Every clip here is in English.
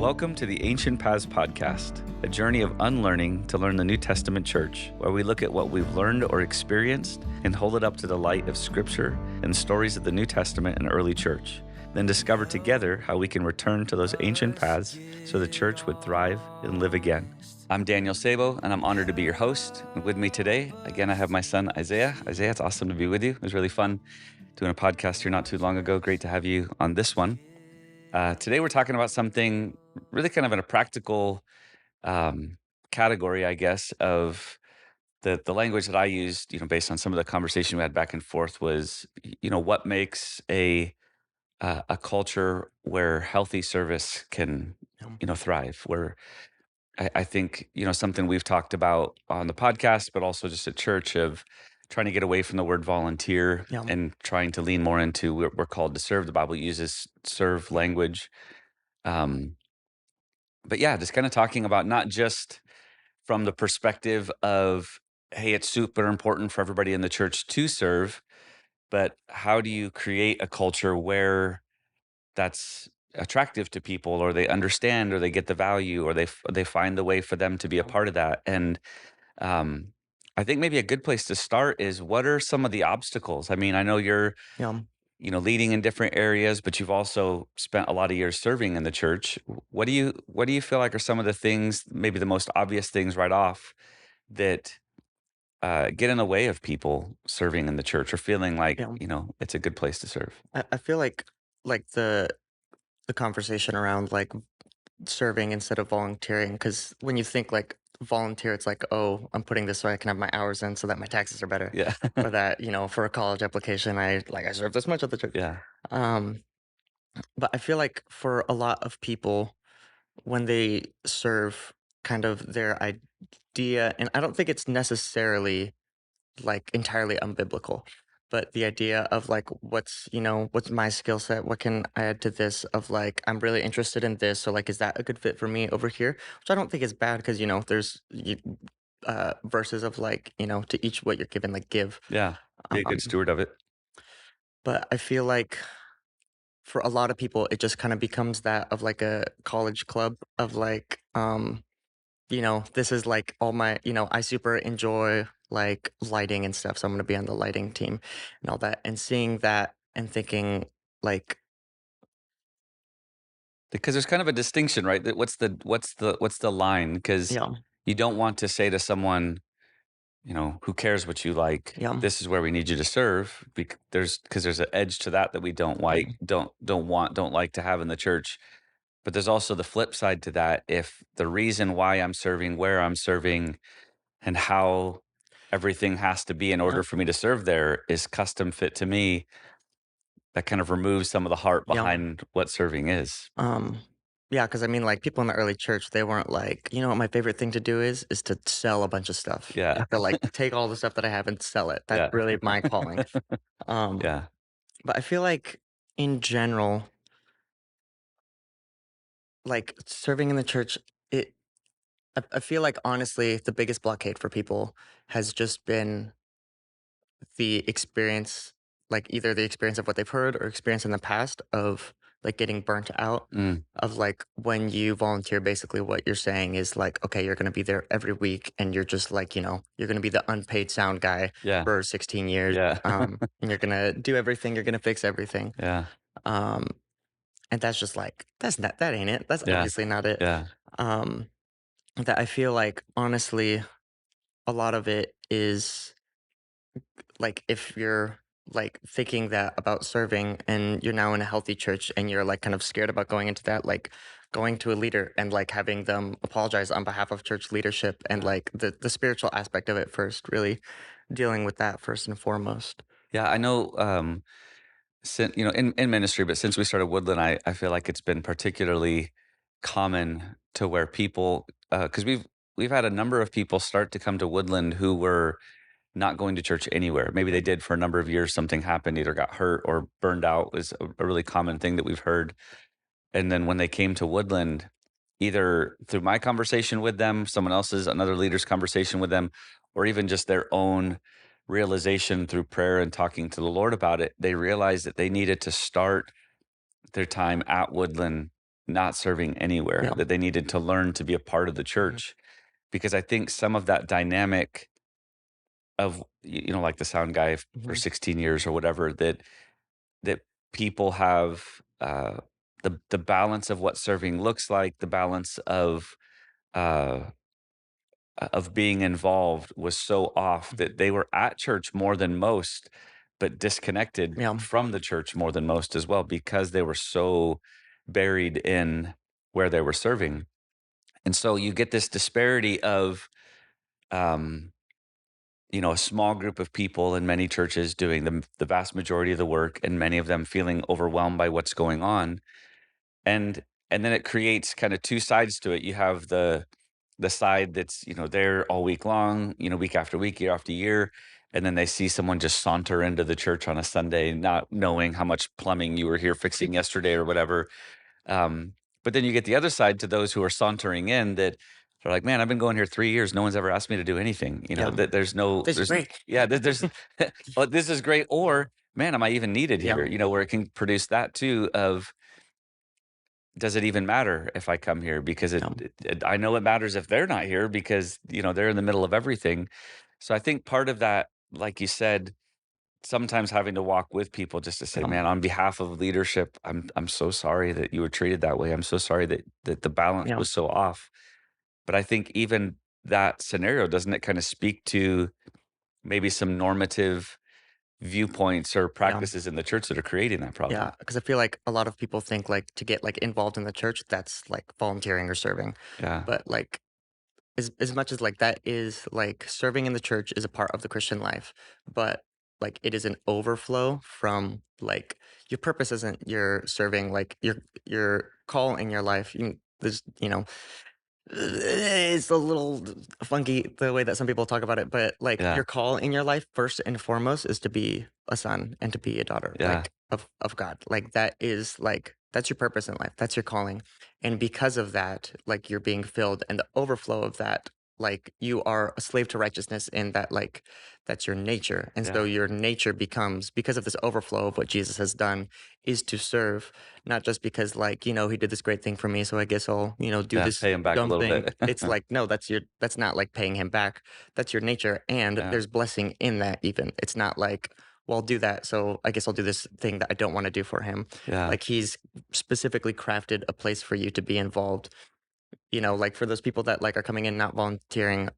Welcome to the Ancient Paths Podcast, a journey of unlearning to learn the New Testament church, where we look at what we've learned or experienced and hold it up to the light of Scripture and stories of the New Testament and early church, then discover together how we can return to those ancient paths so the church would thrive and live again. I'm Daniel Sabo, and I'm honored to be your host. And with me today, again, I have my son, Isaiah. Isaiah, it's awesome to be with you. It was really fun doing a podcast here not too long ago. Great to have you on this one. Today, we're talking about something really kind of in a practical category, I guess, of the language that I used, based on some of the conversation we had back and forth was, what makes a culture where healthy service can, thrive, where I think, something we've talked about on the podcast, but also just at church of trying to get away from the word volunteer Yeah. and trying to lean more into we're called to serve. The Bible uses serve language. Um, but yeah, just kind of talking about not just from the perspective of, hey, it's super important for everybody in the church to serve, but how do you create a culture where that's attractive to people, or they understand, or they get the value, or they find the way for them to be a Yeah. part of that? And um, I think maybe a good place to start is, what are some of the obstacles? I mean, I know you're Yeah. leading in different areas, but you've also spent a lot of years serving in the church. What do you feel like are some of the things, maybe the most obvious things right off, that get in the way of people serving in the church or feeling like, Yeah. it's a good place to serve? I feel like the conversation around like serving instead of volunteering, because when you think like volunteer, it's like, oh, I'm putting this so I can have my hours in so that my taxes are better. Yeah. Or that, for a college application, I serve this much at the church. Yeah. Um, but I feel like for a lot of people, when they serve, kind of their idea, and I don't think it's necessarily like entirely unbiblical, but the idea of like what's my skill set, what can I add to this, of like I'm really interested in this, so like is that a good fit for me over here, which I don't think is bad, because there's verses of like to each what you're given, like give. Yeah. Be a good um steward of it. but I feel like for a lot of people it just kind of becomes that of like a college club of like this is like all my, I super enjoy like lighting and stuff. So I'm going to be on the lighting team and all that. And seeing that and thinking like, Because there's kind of a distinction, right? That what's the line? Because yeah, you don't want to say to someone, who cares what you like? yeah, This is where we need you to serve. Because there's an edge to that we don't yeah, like, don't like to have in the church. But there's also the flip side to that. If the reason why I'm serving, where I'm serving, and how everything has to be in yeah, order for me to serve there is custom fit to me, that kind of removes some of the heart yeah. behind what serving is. Um, yeah, because I mean, like people in the early church, they weren't like, what my favorite thing to do is to sell a bunch of stuff. Yeah. And to like take all the stuff that I have and sell it. That's Yeah. really my calling. Um, Yeah. but I feel like in general, like serving in the church, I feel like honestly, the biggest blockade for people has just been the experience, like either the experience of what they've heard or experience in the past of like getting burnt out. Mm. Of like when you volunteer, basically what you're saying is like, okay, you're going to be there every week and you're just like, you're going to be the unpaid sound guy Yeah. for 16 years. Yeah. And you're going to do everything, you're going to fix everything. Yeah. Um, and that's just like, that ain't it. That's Yeah. obviously not it. Yeah. Um, that I feel like honestly, a lot of it is like if you're like thinking that about serving and you're now in a healthy church and you're like kind of scared about going into that, like going to a leader and like having them apologize on behalf of church leadership and like the spiritual aspect of it first, really dealing with that first and foremost. Yeah. I know, since, in ministry, but since we started Woodland, I feel like it's been particularly common to where people, because we've had a number of people start to come to Woodland who were not going to church anywhere. Maybe they did for a number of years. Something happened, either got hurt or burned out, was a really common thing that we've heard. And then when they came to Woodland, either through my conversation with them, someone else's, another leader's conversation with them, or even just their own realization through prayer and talking to the Lord about it, they realized that they needed to start their time at Woodland not serving anywhere, Yeah. that they needed to learn to be a part of the Mhm. church. Because I think some of that dynamic of, like the sound guy for Mhm. 16 years or whatever, that people have, the balance of what serving looks like, the balance uh, of being involved was so off Mhm. that they were at church more than most, but disconnected Yeah. from the church more than most as well, because they were so buried in where they were serving. And so you get this disparity of, um, a small group of people in many churches doing the vast majority of the work, and many of them feeling overwhelmed by what's going on. And then it creates kind of two sides to it. You have the side that's, there all week long, week after week, year after year, and then they see someone just saunter into the church on a Sunday, not knowing how much plumbing you were here fixing yesterday or whatever. Um, but then you get the other side, to those who are sauntering in, that are like, man, I've been going here 3 years. No one's ever asked me to do anything. Yeah. That This is great. yeah, there's, oh, this is great. Or, man, am I even needed Yeah. here? Where it can produce that too of, does it even matter if I come here? Because Yeah. I know it matters if they're not here, because, they're in the middle of everything. So I think part of that, like you said, sometimes having to walk with people just to say, Yeah. man, on behalf of leadership, I'm so sorry that you were treated that way. I'm so sorry that the balance Yeah. was so off. But I think even that scenario, doesn't it kind of speak to maybe some normative viewpoints or Yeah. practices in the church that are creating that Yeah, problem? because I feel like a lot of people think like to get like involved in the church, that's like volunteering or serving. Yeah. But like as much as like that is like serving in the church is a part of the Christian life, but like it is an overflow from like your purpose isn't your serving, like your call in your life. There's it's a little funky the way that some people talk about it, but like Yeah. your call in your life first and foremost is to be a son and to be a daughter Yeah. like of God. Like that is like that's your purpose in life. That's your calling. And because of that, like you're being filled and the overflow of that, like you are a slave to righteousness in that like that's your nature. And so Yeah. your nature becomes because of this overflow of what Jesus has done is to serve, not just because like, he did this great thing for me, so I guess I'll, do Yeah. this Pay him back a dumb little thing. bit. It's like, no, that's not like paying him back. That's your nature. And Yeah. there's blessing in that even. It's not like, well, I'll do that. So I guess I'll do this thing that I don't want to do for him. Yeah. Like he's specifically crafted a place for you to be involved. Like for those people that like are coming in not volunteering,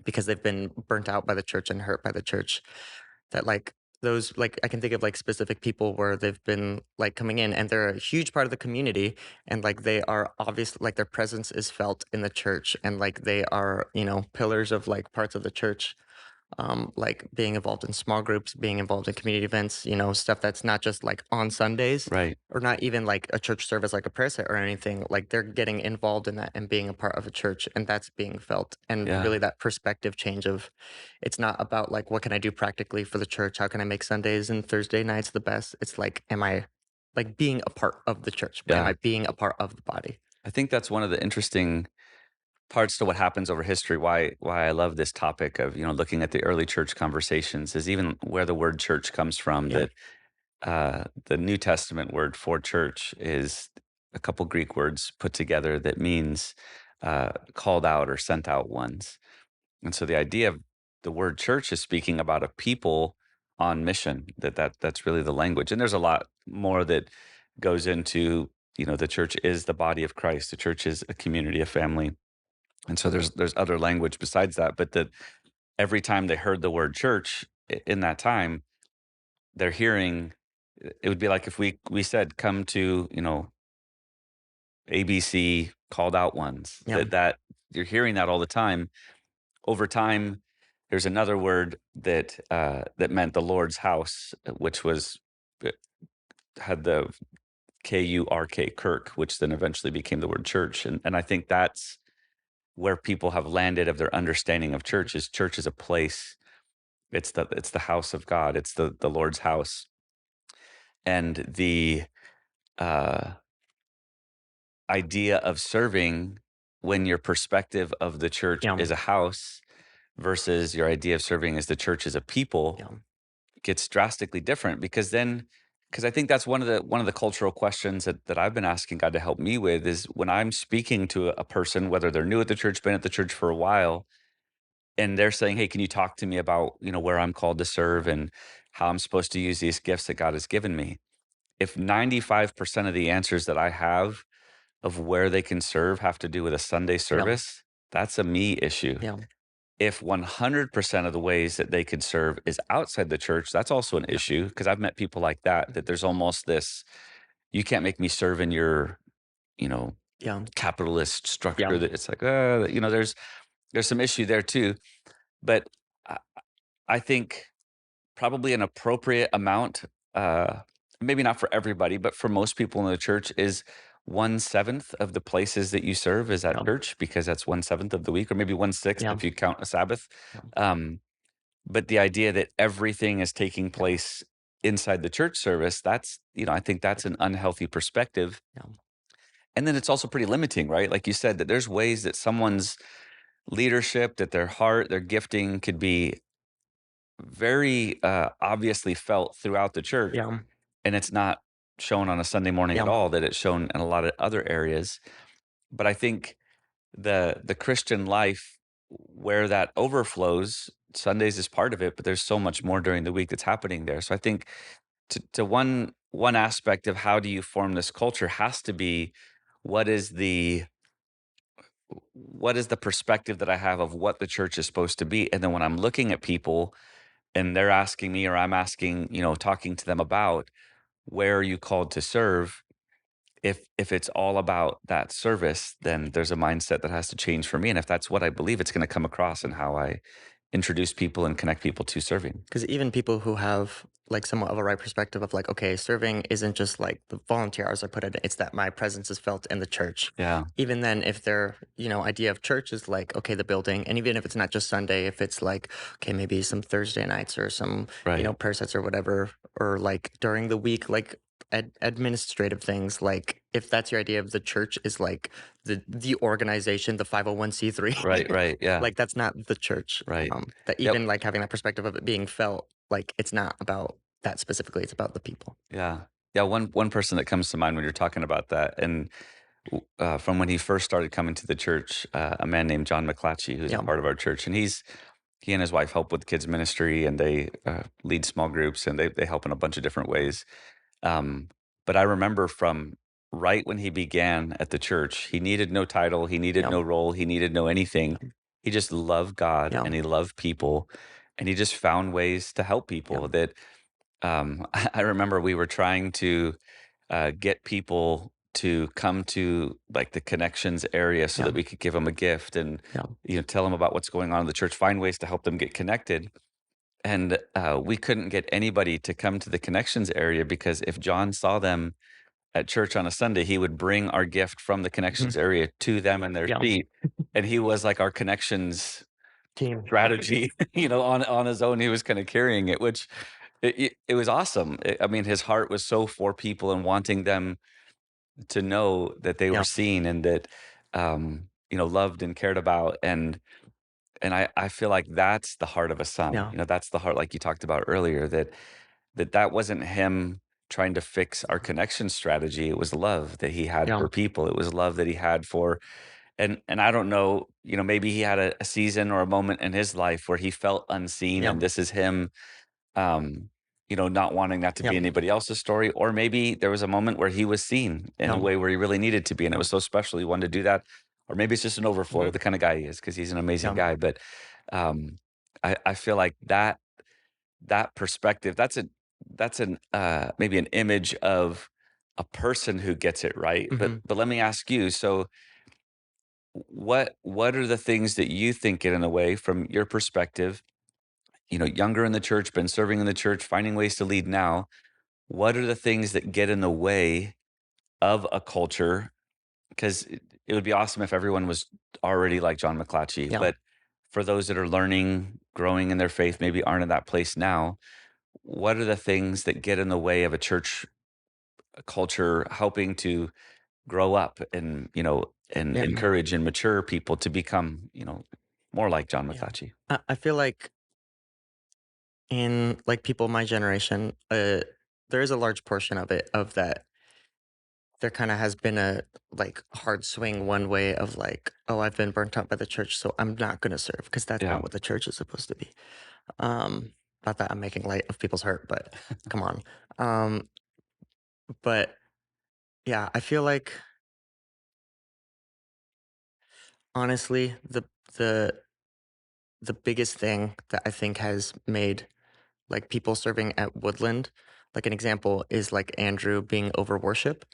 because they've been burnt out by the church and hurt by the church, that like those like I can think of like specific people where they've been like coming in and they're a huge part of the community and like they are obvious like their presence is felt in the church and like they are, pillars of like parts of the church, like being involved in small groups, being involved in community events, stuff that's not just like on Sundays Right. or not even like a church service like a prayer set or anything. Like they're getting involved in that and being a part of a church and that's being felt. And Yeah. really that perspective change of it's not about like what can I do practically for the church? How can I make Sundays and Thursday nights the best? It's like, am I like being a part of the church? Am Yeah. I being a part of the body? I think that's one of the interesting parts to what happens over history. Why I love this topic of, looking at the early church conversations, is even where the word church comes from. Yeah. That the New Testament word for church is a couple Greek words put together that means called out or sent out ones. And so the idea of the word church is speaking about a people on mission. That's really the language. And there's a lot more that goes into, the church is the body of Christ. The church is a community, a family. And so there's other language besides that, but that every time they heard the word church in that time, they're hearing, it would be like if we said, come to, ABC called out ones, Yeah. that you're hearing that all the time. Over time, there's another word that meant the Lord's house, which was, had the KURK, kirk, which then eventually became the word church. And I think that's where people have landed of their understanding of church is a place. It's the house of God. It's the Lord's house. And the uh, idea of serving, when your perspective of the church Yeah. is a house versus your idea of serving as the church is a people, Yeah. gets drastically different. Because then I think that's one of the cultural questions that I've been asking God to help me with is when I'm speaking to a person, whether they're new at the church, been at the church for a while, and they're saying, "Hey, can you talk to me about, where I'm called to serve and how I'm supposed to use these gifts that God has given me?" If 95% of the answers that I have of where they can serve have to do with a Sunday Yeah, service, that's a me issue. yeah, If 100% of the ways that they could serve is outside the church, that's also an yeah, issue because I've met people like that, that there's almost this, you can't make me serve in your, you know, yeah, capitalist yeah, structure that it's like, there's some issue there too. But I, I think probably an appropriate amount, uh, maybe not for everybody, but for most people in the church is 1/7 of the places that you serve is at yeah, church because that's 1/7 of the week, or maybe 1/6 yeah, if you count a Sabbath. yeah, Um, but the idea that everything is taking yeah, place inside the church service, I think that's an unhealthy perspective. yeah, And then it's also pretty limiting, right? Like you said, that there's ways that someone's leadership, that their heart, their gifting could be very obviously felt throughout the church, yeah, and it's not shown on a Sunday morning at yeah, all, that it's shown in a lot of other areas. But I think the Christian life where that overflows, Sundays is part of it, but there's so much more during the week that's happening there. So I think to one aspect of how do you form this culture has to be what is the perspective that I have of what the church is supposed to be. And then when I'm looking at people and they're asking me or I'm asking, talking to them about where are you called to serve, if it's all about that service, then there's a mindset that has to change for me. And if that's what I believe, it's going to come across in how I introduce people and connect people to serving. because even people who have like somewhat of a right perspective of like, okay, serving isn't just like the volunteer hours I put in, it's that my presence is felt in the church. Yeah. Even then, if their, idea of church is like, okay, the building, and even if it's not just Sunday, if it's like, okay, maybe some Thursday nights or some, Right. prayer sets or whatever, or like during the week, like administrative things, like if that's your idea of the church is like the organization, the 501(c)(3), Right. Right. Yeah. like that's not the church. Right. That Yep. even like having that perspective of it being felt, like it's not about that specifically, it's about the people. Yeah. Yeah. One person that comes to mind when you're talking about that, and from when he first started coming to the church, a man named John McClatchy, who's a Yeah, part of our church, and he and his wife help with kids ministry, and they lead small groups, and they help in a bunch of different ways. Um, but I remember from right when he began at the church, he needed no title, he needed yeah, no role, he needed no anything. yeah, He just loved God yeah, and he loved people, and he just found ways to help yeah, people. That I remember we were trying to get people to come to like the connections area so yeah, that we could give them a gift and yeah, tell them about what's going on in the church, find ways to help them get connected. And we couldn't get anybody to come to the connections area because if John saw them at church on a Sunday, he would bring our gift from the mhm, connections area to them in their yeah, seat. And he was like our connections team, strategy, on his own. He was kind of carrying it, which it was awesome. I mean, his heart was so for people and wanting them to know that they were yeah, seen and that, loved and cared about. And I feel like that's the heart of a son. yeah, That's the heart, like you talked about earlier, that wasn't him trying to fix our connection strategy. It was love that he had yeah, for people. It was love that he had for, and I don't know, maybe he had a season or a moment in his life where he felt unseen, yeah, and this is him, um, not wanting that to yeah, be anybody else's story. Or maybe there was a moment where he was seen in a yeah, way where he really needed to be, and it yeah, was so special he wanted to do that. Or maybe it's just an overflow, mhm, the kind of guy he is, because he's an amazing yeah, guy. But um, I feel like that perspective, that's an maybe an image of a person who gets it right. But mhm, let me ask you, so what are the things that you think get in the way from your perspective, younger in the church, been serving in the church, finding ways to lead now? What are the things that get in the way of a culture? Because it would be awesome if everyone was already like John McClatchy, yeah, but for those that are learning, growing in their faith, maybe aren't in that place now, what are the things that get in the way of a church culture helping to grow up and, and yeah, encourage and mature people to become, more like John yeah. McClatchy? I feel like in like people my generation, there is a large portion of it of that there kinda has been a, like, hard swing one way of, like, "Oh, I've been burnt out by the church, so I'm not gonna serve because that's Yeah. not what the church is supposed to be." Um, Not that I'm making light of people's hurt, but come on. Um, but yeah, I feel like, honestly, the the biggest thing that I think has made, like, people serving at Woodland, like, an example is, like, Andrew being over worship,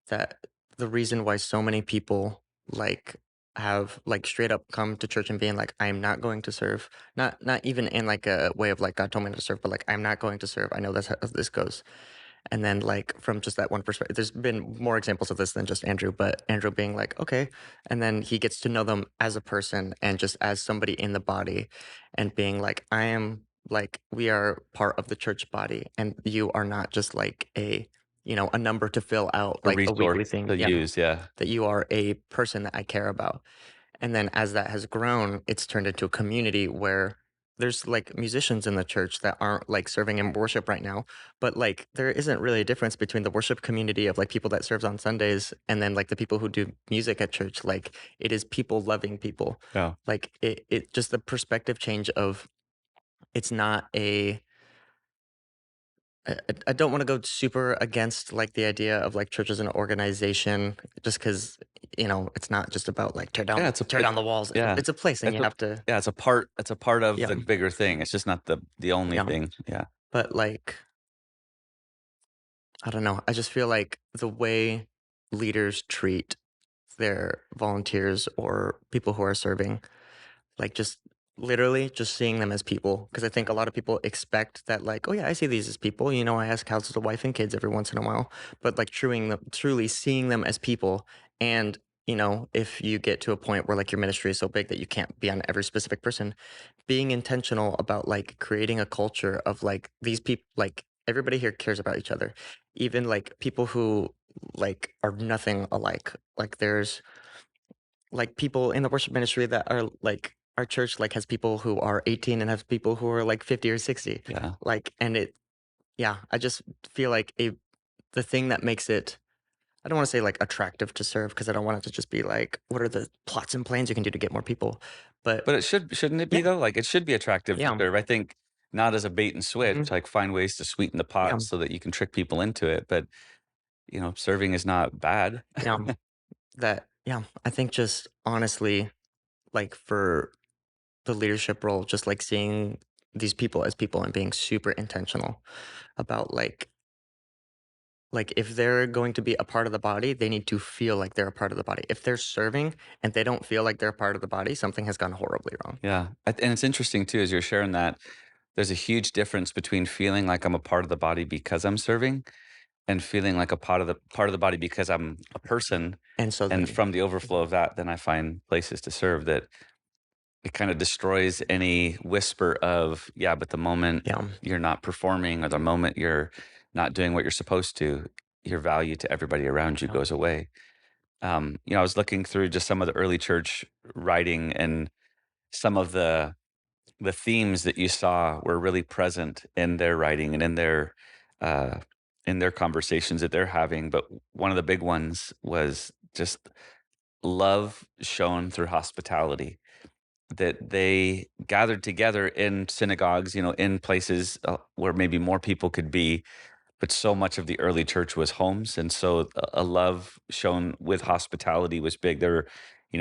that the reason why so many people, like, have, like, straight up come to church and being like, "I am not going to serve," not even in, like, a way of, like, "God told me to serve," but, like, "I'm not going to serve. I know that's how this goes." And then, like, from just that one perspective, there's been more examples of this than just Andrew, but Andrew being like, okay. And then he gets to know them as a person and just as somebody in the body and being like, I am like, we are part of the church body and you are not just like a number to fill out A like a resource weekly thing. to Yeah. use, yeah. That you are a person that I care about. And then as that has grown, it's turned into a community where there's like musicians in the church that aren't like serving in worship right now, but like there isn't really a difference between the worship community of like people that serves on Sundays and then like the people who do music at church. Like it is people loving people. Yeah. Like it just the perspective change of it's not a I don't want to go super against like the idea of like church as an organization just because it's not just about like Yeah, tear down the walls. yeah. It's a place and It's you a have to it's a part of yeah the bigger thing. It's just not the only yeah. thing. Yeah. But like I don't know, I just feel like the way leaders treat their volunteers or people who are serving, like, just literally just seeing them as people, because I think a lot of people expect that, like, "Oh, yeah, I see these as people, I ask how's the wife and kids every once in a while," but, like, truly seeing them as people, and, if you get to a point where, like, your ministry is so big that you can't be on every specific person, being intentional about, like, creating a culture of, like, these people like, everybody here cares about each other. Even, like, people who, like, are nothing alike. Like, there's like people in the worship ministry that are like our church like has people who are 18 and has people who are like 50 or 60. Yeah. Like and it yeah, I just feel like the thing that makes it I don't want to say like attractive to serve because I don't want it to just be like what are the plots and plans you can do to get more people. But But shouldn't it yeah, be though? Like, it should be attractive to yeah. serve. I think not as a bait and switch, Mhm, like find ways to sweeten the yeah, pot so that you can trick people into it, but, serving is not bad. yeah. I think just honestly, like for the leadership role, just like seeing these people as people and being super intentional about like, if they're going to be a part of the body, they need to feel like they're a part of the body. If they're serving and they don't feel like they're a part of the body, something has gone horribly wrong. Yeah, and it's interesting too, as you're sharing that, there's a huge difference between feeling like I'm a part of the body because I'm serving and feeling like a part of the body because I'm a person, And so and then from the overflow mhm, of that, then I find places to serve that it kinda destroys any whisper of, "Yeah, but the moment yeah, you're not performing or the moment you're not doing what you're supposed to, your value to everybody around you yeah, goes away." I was looking through just some of the early church writing, and some of the themes that you saw were really present in their writing and uh, in their conversations that they're having. But one of the big ones was just love shown through hospitality. That they gathered together in synagogues, in places where maybe more people could be, but so much of the early church was homes, and so a love shown with hospitality was big. They were,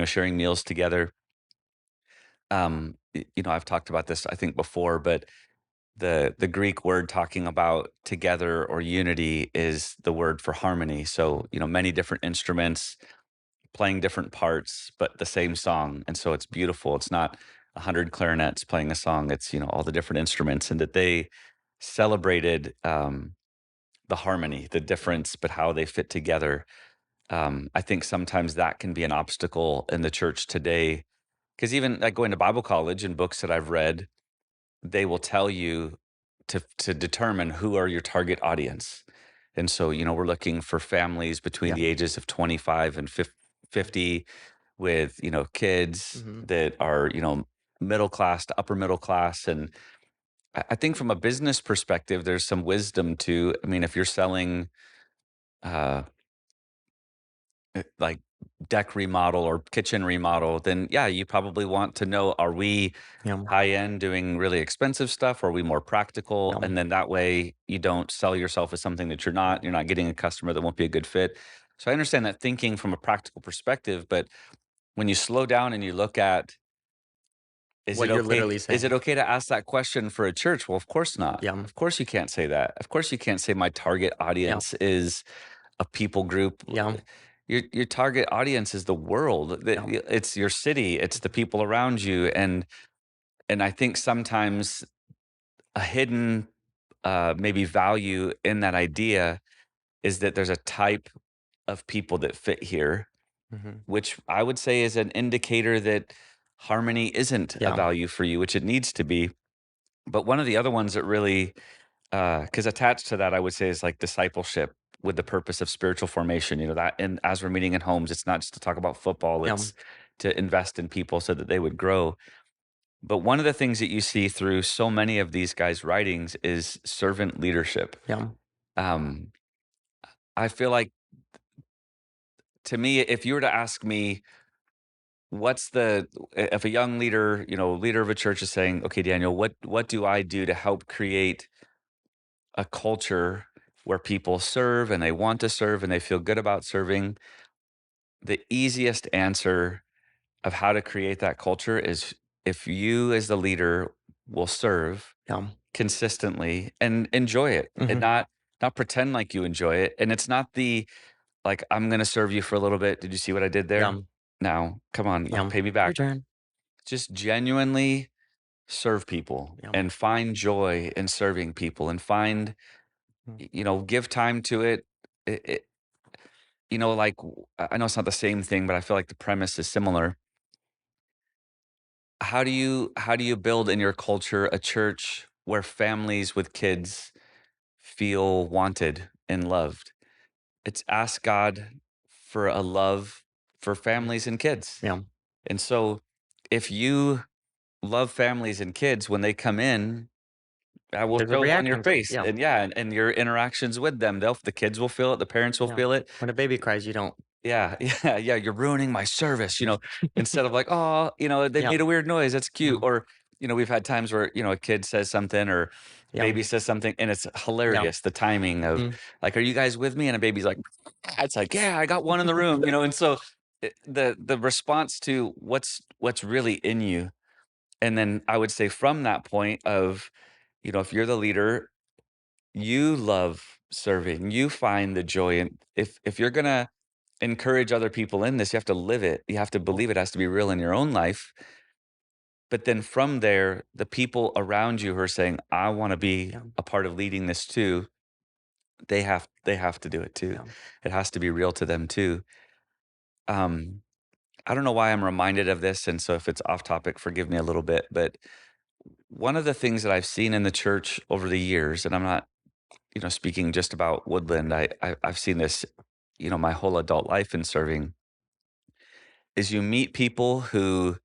sharing meals together. I've talked about this I think before, but the Greek word talking about together or unity is the word for harmony. So, many different instruments playing different parts, but the same song. And so it's beautiful. It's not 100 clarinets playing a song. It's, all the different instruments, and that they celebrated the harmony, the difference, but how they fit together. I think sometimes that can be an obstacle in the church today. Because even like going to Bible college and books that I've read, they will tell you to determine who are your target audience. And so, we're looking for families between yeah, the ages of 25 and 50 with, kids mhm, that are, middle class to upper middle class. And I think from a business perspective, there's some wisdom to. I mean, if you're selling uh, like deck remodel or kitchen remodel, then yeah, you probably want to know, are we Yeah. high end doing really expensive stuff? Or are we more practical? Yeah. And then that way you don't sell yourself as something that you're not. You're not getting a customer that won't be a good fit. So I understand that thinking from a practical perspective, but when you slow down and you look at, is What it you're okay? literally Is it saying. okay to ask that question for a church? Well, of course not. Yeah. Of course you can't say that. Of course you can't say my target Yeah. audience is a people group. Yeah. Your target audience is the world. Yeah. It's your city. It's the people around you. And I think sometimes a hidden maybe value in that idea is that there's a type of people that fit here, Mhm. which I would say is an indicator that harmony isn't a Yeah. value for you, which it needs to be. But one of the other ones that really, because attached to that, I would say is like discipleship with the purpose of spiritual formation. You know that, and as we're meeting in homes, it's not just to talk about football; Yeah. it's to invest in people so that they would grow. But one of the things that you see through so many of these guys' writings is servant leadership. Yeah. Um, I feel like, to me, if you were to ask me, what's the if a young leader, leader of a church is saying, okay, Daniel, what do I do to help create a culture where people serve and they want to serve and they feel good about serving? The easiest answer of how to create that culture is, if you as the leader will serve Yeah. consistently and enjoy it, and Mhm. not pretend like you enjoy it. And it's not the, like, I'm going to serve you for a little bit. Did you see what I did there? Yeah. Now, come on, Yeah. pay me Your back. turn. Just genuinely serve people Yeah. and find joy in serving people and find, Mm. give time to it. It like, I know it's not the same thing, but I feel like the premise is similar. How do you build in your culture a church where families with kids feel wanted and loved? It's ask God for a love for Mm. families and kids. Yeah. And so if you love families and kids, when they come in, that will There's a show on your reaction to it. face. Yeah. And yeah, and your interactions with them, the kids will feel it, the parents will Yeah. feel it. When a baby cries, you don't. Yeah, yeah, yeah, you're ruining my service, instead of like, "Oh, they Yeah. made a weird noise, that's cute." Yeah. Or, we've had times where, a kid says something or Yeah. baby says something and it's Yeah. hilarious, the timing of Mm. like, "Are you guys with me?" And a baby's like, it's like, "Yeah, I got one in the room." And so the response to what's really in you. And then I would say from that point of, if you're the leader, you love serving, you find the joy. And if you're gonna encourage other people in this, you have to live it. You have to Yeah. believe it has to be real in your own life. But then from there, the people around you who are saying, I want to be Yeah. a part of leading this too, they have to do it too. Yeah. It has to be real to them too. Um, I don't know why I'm reminded of this, and so if it's off topic, forgive me a little bit. But one of the things that I've seen in the church over the years, and I'm not, speaking just about Woodland, I've seen this, my whole adult life in serving, is you meet people who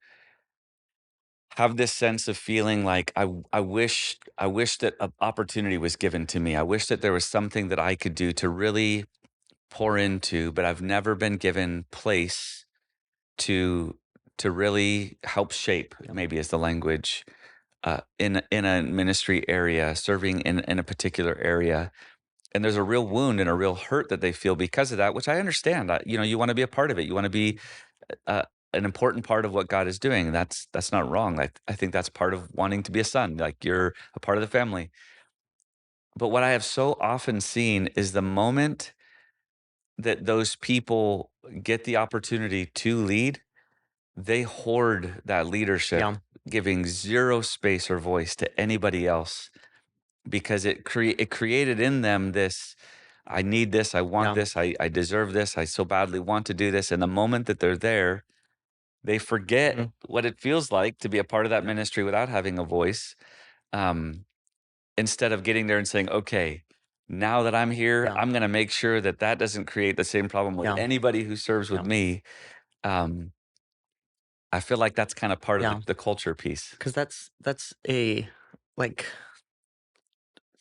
have this sense of feeling like, I wish that an opportunity was given to me. I wish that there was something that I could do to really pour into, but I've never been given place to really help shape, Yeah. maybe is the language, in a ministry area, serving in a particular area. And there's a real wound and a real hurt that they feel because of that, which I understand. You want to be a part of it. You want to be uh, an important part of what God is doing. And that's not wrong. I think that's part of wanting to be a son. Like, you're a part of the family. But what I have so often seen is the moment that those people get the opportunity to lead, they hoard that leadership, Yeah. giving zero space or voice to anybody else, because it created in them this, I need this, I want Yeah. this, I deserve this, I so badly want to do this. And the moment that they're there, they forget Mhm. what it feels like to be a part of that Yeah. ministry without having a voice. Um, Instead of getting there and saying, okay, now that I'm here, Yeah. I'm going to make sure that that doesn't create the same problem with Yeah. anybody who serves with Yeah. me. Um, I feel like that's kind of part of Yeah. the culture piece. Because that's a like.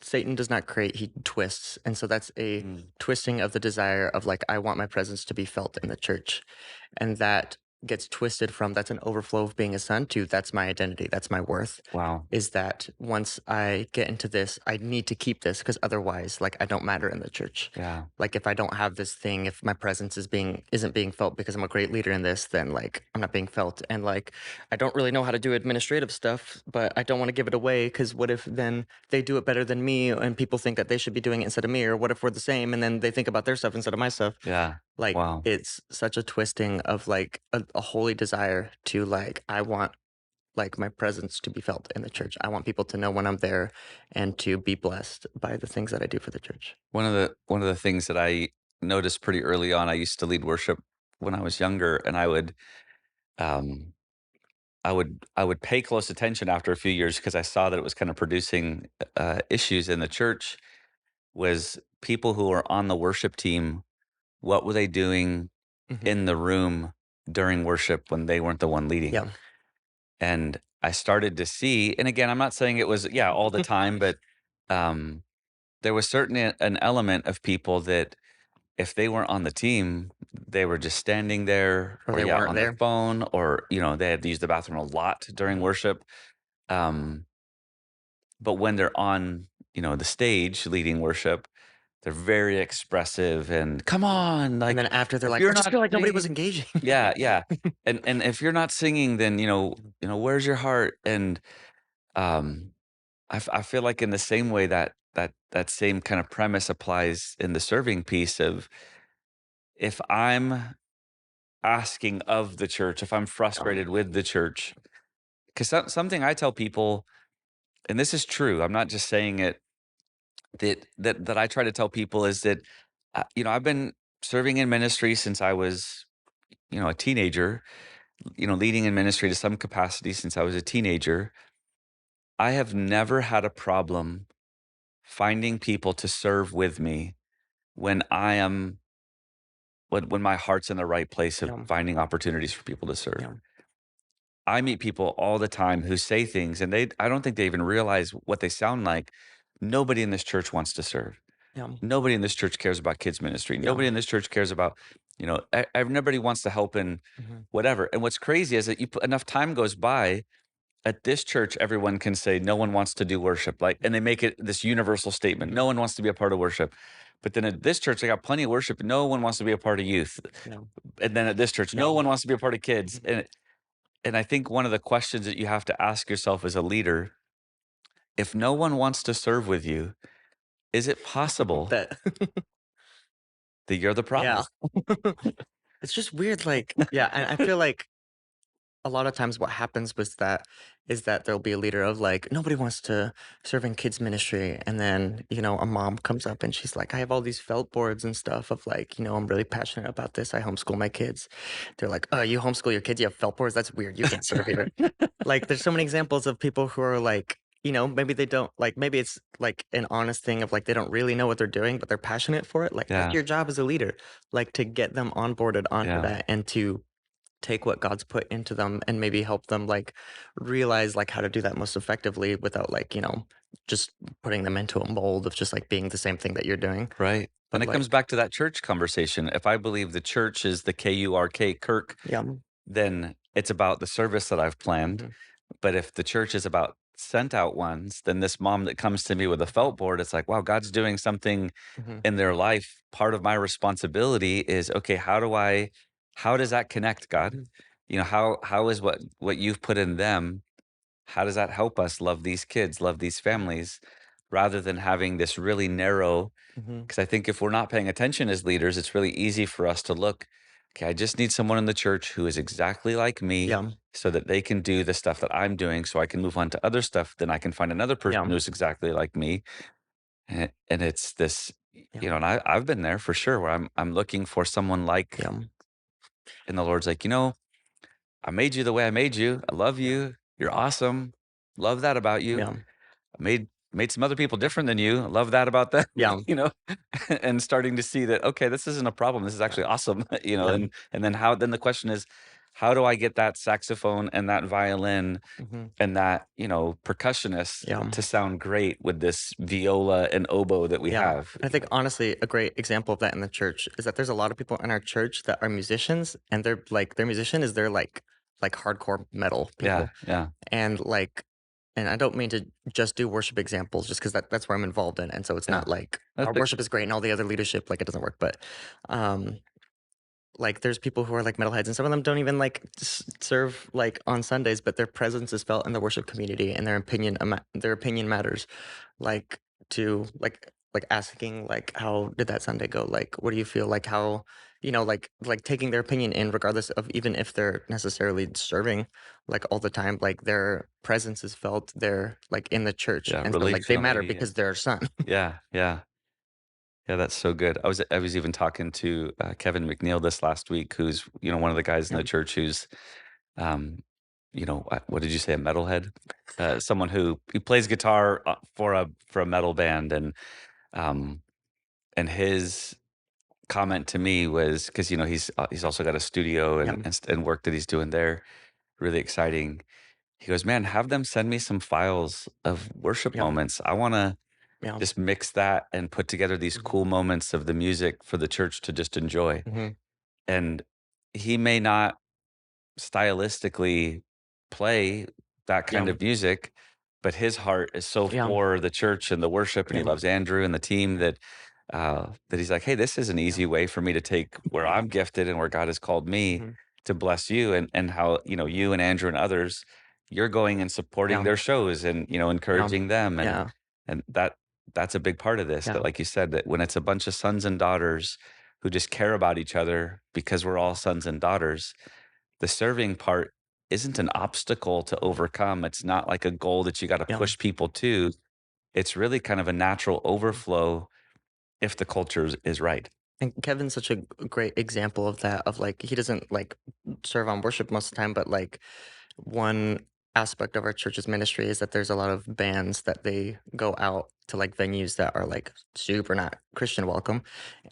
Satan does not create, he twists. And so that's a Mm. twisting of the desire of like, I want my presence to be felt in the church. And that gets twisted from that's an overflow of being a son to that's my identity, that's my worth. Wow. Is that once I get into this, I need to keep this because otherwise, like I don't matter in the church. Yeah. Like if I don't have this thing, if my presence isn't being felt because I'm a great leader in this, then like I'm not being felt. And like I don't really know how to do administrative stuff, but I don't want to give it away because what if then they do it better than me and people think that they should be doing it instead of me? Or what if we're the same and then they think about their stuff instead of my stuff? Yeah. Like Wow. it's such a twisting of like a holy desire to like, I want like my presence to be felt in the church. I want people to know when I'm there and to be blessed by the things that I do for the church. One of the things that I noticed pretty early on, I used to lead worship when I was younger, and um, I would pay close attention after a few years because I saw that it was kind of producing issues in the church. Was people who were on the worship team, what were they doing Hmm. in the room during worship when they weren't the one leading? Yeah. And I started to see, and again, I'm not saying it was all the time, but um, there was certainly an element of people that if they weren't on the team, they were just standing there Or or they weren't on their there. phone, or they had to use the bathroom a lot during Hmm. worship. Um, but when they're on, the stage leading worship, they're very expressive and come on, And like then after they're if like, you're I just not feel like nobody was singing, engaging. yeah, yeah, and if you're not singing, then Mhm. where's your heart? And um, I feel like in the same way that same kind of premise applies in the serving piece of if I'm asking of the church, if I'm frustrated with the church, because something I tell people, and this is true, I'm not just saying it, that I try to tell people is that, I've been serving in ministry since I was, a teenager, leading in ministry to some capacity since I was a teenager. I have never had a problem finding people to serve with me when I am when my heart's in the right place of Yeah. finding opportunities for people to serve. Yeah. I meet people all the time who say things and I don't think they even realize what they sound like. Nobody in this church wants to serve. Yeah. Nobody in this church cares about kids ministry. Yeah. Nobody in this church cares about, nobody wants to help in Hmm. whatever. And what's crazy is that enough time goes by at this church, everyone can say no one wants to do worship, like, and they make it this universal statement. Hmm. No one wants to be a part of worship. But then at this church, they got plenty of worship. No one wants to be a part of youth. Yeah. And then at this church, Yeah. no one wants to be a part of kids. Hmm. And I think one of the questions that you have to ask yourself as a leader, if no one wants to serve with you, is it possible That. that you're the Yeah. problem? It's just weird. Like, yeah. And I feel like a lot of times what happens was that is that there'll be a leader of like nobody wants to serve in kids ministry and then a mom comes up and she's like, I have all these felt boards and stuff of like, I'm really passionate about this, I homeschool my kids. They're like, oh, you homeschool your kids, you have felt boards, that's weird, you can't serve here. Like there's so many examples of people who are like, maybe they don't like, maybe it's like an honest thing of like they don't really know what they're doing but they're passionate for it, like that's Yeah, your job as a leader, like to get them onboarded onto yeah, that and to take what God's put into them and maybe help them like realize like how to do that most effectively without like, just putting them into a mold of just like being the same thing that you're doing. right. And But it comes like, back to that church conversation. If I believe the church is the KURK, Kirk, yeah. then it's about the service that I've planned. Hmm. But if the church is about sent out ones, then this mom that comes to me with a felt board, it's like, wow, God's doing something Hmm. in their life. Part of my responsibility is, okay, how does that connect, God? Hmm. How is what you've put in them, how does that help us love these kids, love these families, rather than having this really narrow, Hmm. because I think if we're not paying attention as leaders, it's really easy for us to look, okay, I just need someone in the church who is exactly like me Yeah. so that they can do the stuff that I'm doing so I can move on to other stuff. Then I can find another person Yeah. who's exactly like me. And it's this, Yeah. and I've been there for sure where I'm looking for someone like, Yeah. and the Lord's like, I made you the way I made you. I love Yeah. you. You're awesome. Love that about you. Yeah. I made some other people different than you. Love that about them, Yeah. and starting to see that, okay, this isn't a problem. This is Yeah. actually awesome, Yeah. and then how then the question is, how do I get that saxophone and that violin Mhm. and that, percussionist Yeah. to sound great with this viola and oboe that we Yeah. have? I think honestly, a great example of that in the church is that there's a lot of people in our church that are musicians, and they're like their musician is their like hardcore metal Yeah, people. yeah. And and I don't mean to just do worship examples just because that's where I'm involved in. And so it's Yeah. not like That's our a worship is great and all the other leadership, like it doesn't work. But um like there's people who are like metalheads and some of them don't even like serve like on Sundays, but their presence is felt in the worship community and their opinion matters. Like to like asking like how did that Sunday go? Like what do you feel like how like taking their opinion in regardless of even if they're necessarily serving like all the time, like their presence is felt there like in the church. yeah, And so like they matter relationally, because and they're son. yeah, yeah. Yeah, that's so good. I was even talking to, Kevin McNeil this last week, who's, one of the guys in Yeah. the church who's, um, what did you say, a metalhead? Someone who plays guitar, for a metal band, um, and his comment to me was, because he's also got a studio Yeah. and work that he's doing there, really exciting. He goes, "Man, have them send me some files of worship Yeah. moments. I wanna Yeah. just mix that and put together these Mhm. cool moments of the music for the church to just enjoy." Mhm. And he may not stylistically play that kind Yeah. of music, but his heart is so Yeah. for the church and the worship, and he Yeah. loves Andrew and the team that he's like, "Hey, this is an Yeah. easy way for me to take where I'm gifted and where God has called me Mhm. to bless you, and how, you and Andrew and others, you're going and supporting Yeah. their shows and, Yeah. encouraging them." And Yeah. and that's a big part of this, that, Yeah. like you said, that when it's a bunch of sons and daughters who just care about each other because we're all sons and daughters, the serving part isn't an obstacle to overcome. It's not like a goal that you got to Yeah. push people to. It's really kind of a natural overflow if the culture is right. And Kevin's such a great example of that, of like he doesn't like serve on worship most of the time, but like one aspect of our church's ministry is that there's a lot of bands that they go out to like venues that are like super not Christian welcome,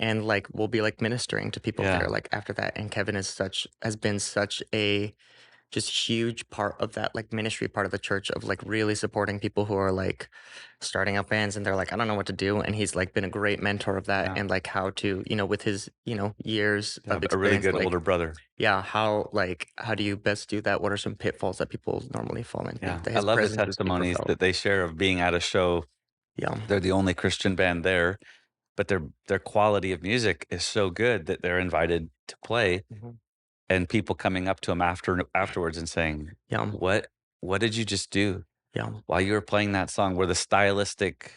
and like we'll be like ministering to people there Yeah. like after that. And Kevin has been such a just huge part of that like ministry part of the church of like really supporting people who are like starting up bands and they're like I don't know what to do, and he's like been a great mentor of that Yeah. and like how to with his years Yeah. of A really experience good like older brother. yeah how do you best do that, what are some pitfalls that people normally fall into, Yeah. that I his love the presence is super testimonies felt. that they share of being at a show. Yeah. They're the only Christian band there, but their quality of music is so good that they're invited to play, Mhm. and people coming up to them afterwards and saying, Yeah. what did you just do Yeah. while you were playing that song, where the stylistic,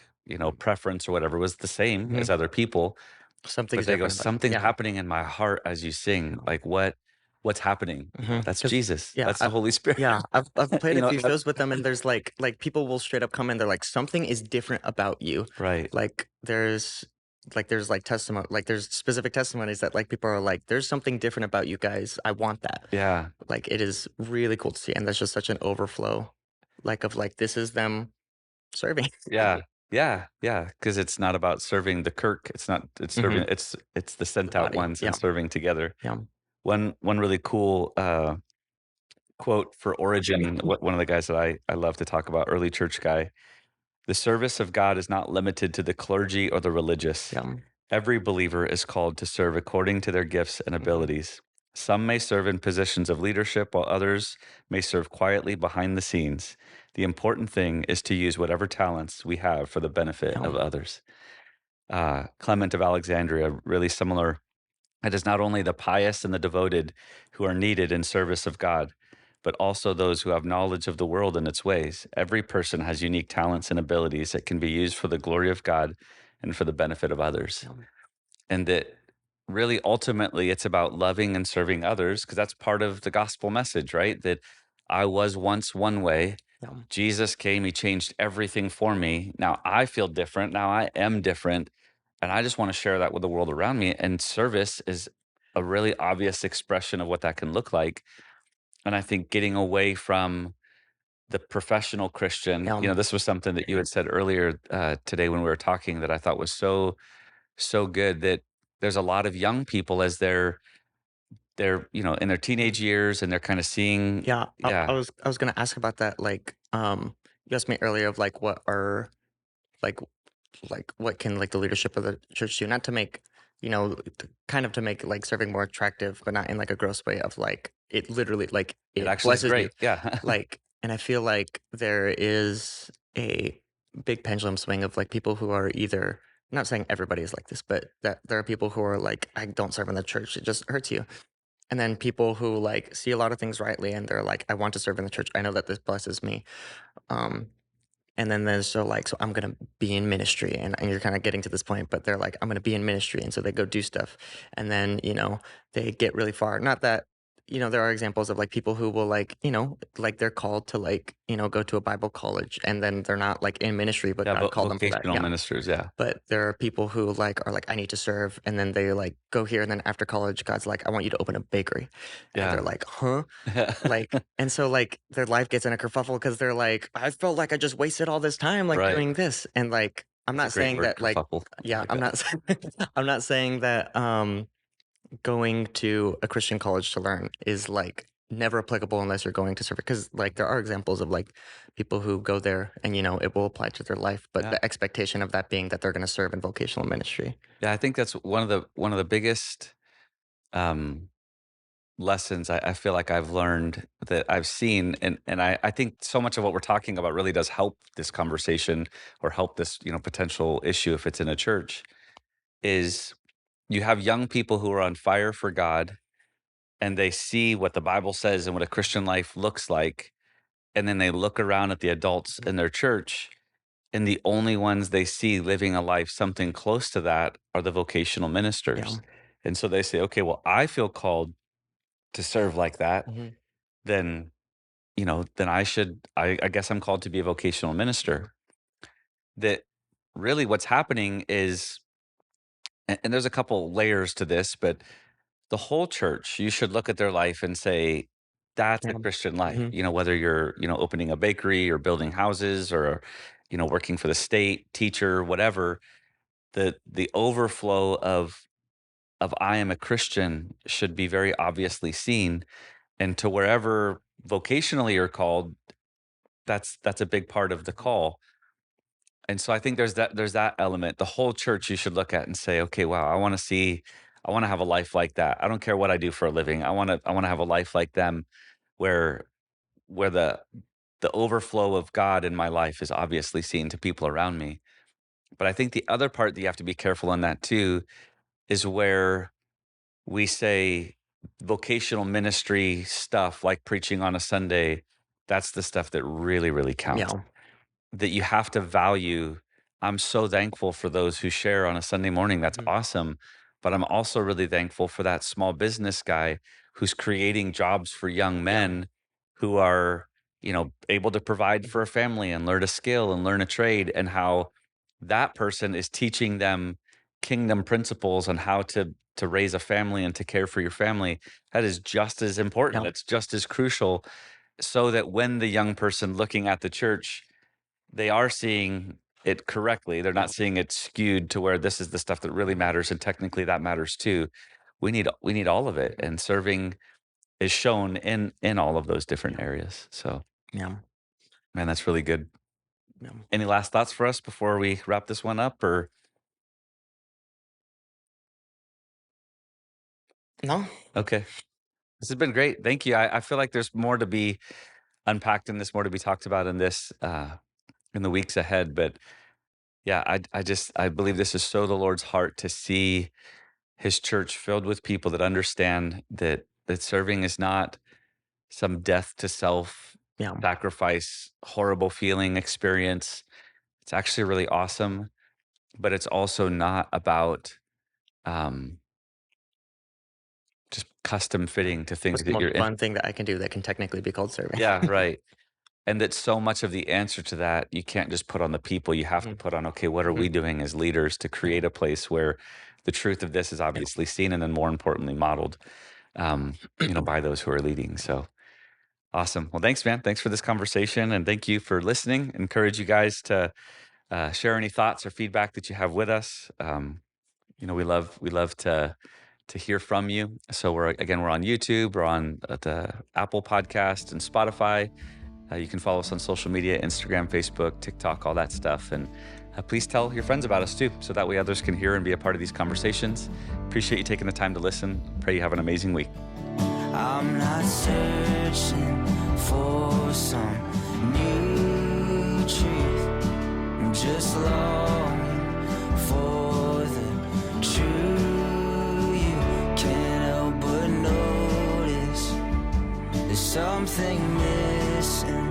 preference or whatever was the same Mhm. as other people, Something but is they go, different about it. something's Yeah. happening in my heart as you sing. Like, what's happening? That's Because Jesus. yeah, That's the Holy Spirit. I've played a few That, shows with them, and there's like people will straight up come in. They're like, something is different about you. right. Like there's like testimony, like there's specific testimonies that like people are like, there's something different about you guys. I want that. Yeah. Like it is really cool to see, and that's just such an overflow, like of like this is them serving. Yeah. Yeah. Yeah. Cause it's not about serving the Kirk. It's Hmm. serving, it's the The sent out body. ones and Yeah. serving together. Yeah. One really cool, quote for Origin, one of the guys that I love to talk about, early church guy. The service of God is not limited to the clergy or the religious. Yeah. Every believer is called to serve according to their gifts and Hmm. abilities. Some may serve in positions of leadership, while others may serve quietly behind the scenes. The important thing is to use whatever talents we have for the benefit Yeah. of others. Clement of Alexandria, really similar. It is not only the pious and the devoted who are needed in service of God, but also those who have knowledge of the world and its ways. Every person has unique talents and abilities that can be used for the glory of God and for the benefit of others. Yeah. And that really ultimately it's about loving and serving others, because that's part of the gospel message, right? That I was once one way. Yeah. Jesus came, he changed everything for me. Now I feel different. Now I am different. And I just want to share that with the world around me. And service is a really obvious expression of what that can look like. And I think getting away from the professional Christian, Yeah. this was something that you had said earlier, today when we were talking, that I thought was so, so good, that there's a lot of young people, as they're they're, in their teenage years and they're kind of seeing, Yeah, I yeah, was gonna ask about that. Like, you asked me earlier of like what are like what can like the leadership of the church do? Not to make kind of to make like serving more attractive, but not in like a gross way of like it literally like it it actually is blesses you. great. Yeah. Like, and I feel like there is a big pendulum swing of like people who are either I'm not saying everybody is like this, but that there are people who are like, I don't serve in the church, it just hurts you. And then people who like see a lot of things rightly and they're like, I want to serve in the church. I know that this blesses me. Um, and then there's so I'm gonna be in ministry, and you're kind of getting to this point, but they're like, I'm gonna be in ministry, and so they go do stuff, and then they get really far. Not that there are examples of like people who will like like they're called to like go to a Bible college, and then they're not like in ministry, but Yeah. God called them for that. Vocational Yeah, ministers. Yeah. but there are people who like are like, I need to serve, and then they like go here, and then after college, God's like, I want you to open a bakery, and they're Yeah. like, huh? Like, and so like their life gets in a kerfuffle because they're like, I felt like I just wasted all this time like Right. doing this. And like I'm It's a not great saying word, that like kerfuffle. I yeah, like I'm that. not I'm not saying that going to a Christian college to learn is like never applicable unless you're going to serve because like there are examples of like people who go there and it will apply to their life, but Yeah. the expectation of that being that they're going to serve in vocational ministry. Yeah. I think that's one of the biggest, um, lessons I feel like I've learned that I've seen, and I think so much of what we're talking about really does help this conversation or help this, potential issue if it's in a church, is you have young people who are on fire for God and they see what the Bible says and what a Christian life looks like. And then they look around at the adults in their church, and the only ones they see living a life something close to that are the vocational Yeah. ministers. And so they say, okay, well, I feel called to serve like that. Hmm. Then, then I guess I'm called to be a vocational minister. That really what's happening is, and there's a couple layers to this, but the whole church, you should look at their life and say, that's a Yeah. Christian life. Hmm. Whether you're, opening a bakery or building houses or, working for the state, teacher, whatever, the overflow of I am a Christian should be very obviously seen. And to wherever vocationally you're called, that's a big part of the call. And so I think there's that element. The whole church you should look at and say, okay, wow, I want to have a life like that. I don't care what I do for a living. I want to have a life like them where where the overflow of God in my life is obviously seen to people around me. But I think the other part that you have to be careful in that too is where we say vocational ministry stuff like preaching on a Sunday, that's the stuff that really, really counts. Yeah. That you have to value. I'm so thankful for those who share on a Sunday morning. That's Hmm. awesome. But I'm also really thankful for that small business guy who's creating jobs for young Yeah. men who are, able to provide for Hmm. a family and learn a skill and learn a trade, and how that person is teaching them kingdom principles on how to raise a family and to care for your family. That is just as important. Yeah. It's just as crucial, so that when the young person looking at the church, they are seeing it correctly. They're Yeah. not seeing it skewed to where this is the stuff that really matters, and technically that matters too. We need all of it, Hmm. and serving is shown in all of those different Yeah. areas. So, Yeah. man, that's really good. Yeah. Any last thoughts for us before we wrap this one up? Or No. okay, this has been great. Thank you. I feel like there's more to be unpacked in this, more to be talked about in this, in the weeks ahead. But yeah, I believe this is so the Lord's heart to see his church filled with people that understand that serving is not some death to self, Yeah. sacrifice, horrible feeling experience. It's actually really awesome, but it's also not about, um, just custom Yeah. fitting to things What's the that most you're in. fun thing that I can do that can technically be called serving? Yeah, right. And that so much of the answer to that you can't just put on the people. You have to Mhm. put on, okay, what are Mhm. we doing as leaders to Yeah. create a place where the truth of this is Yeah. obviously seen, and then more importantly modeled, by those who are leading. So awesome. Well, thanks, man. Thanks for this conversation, and thank you for listening. Encourage you guys to, share any thoughts or feedback that you have with us. We love to to hear from you. So we're on YouTube, we're on the Apple Podcast and Spotify. You can follow us on social media, Instagram, Facebook, TikTok, all that stuff. And please tell your friends about us too, so that way others can hear and be a part of these conversations. Appreciate you taking the time to listen. Pray you have an amazing week. I'm not searching for some new truth. I'm just longing for the truth. You can't help but notice there's something missing.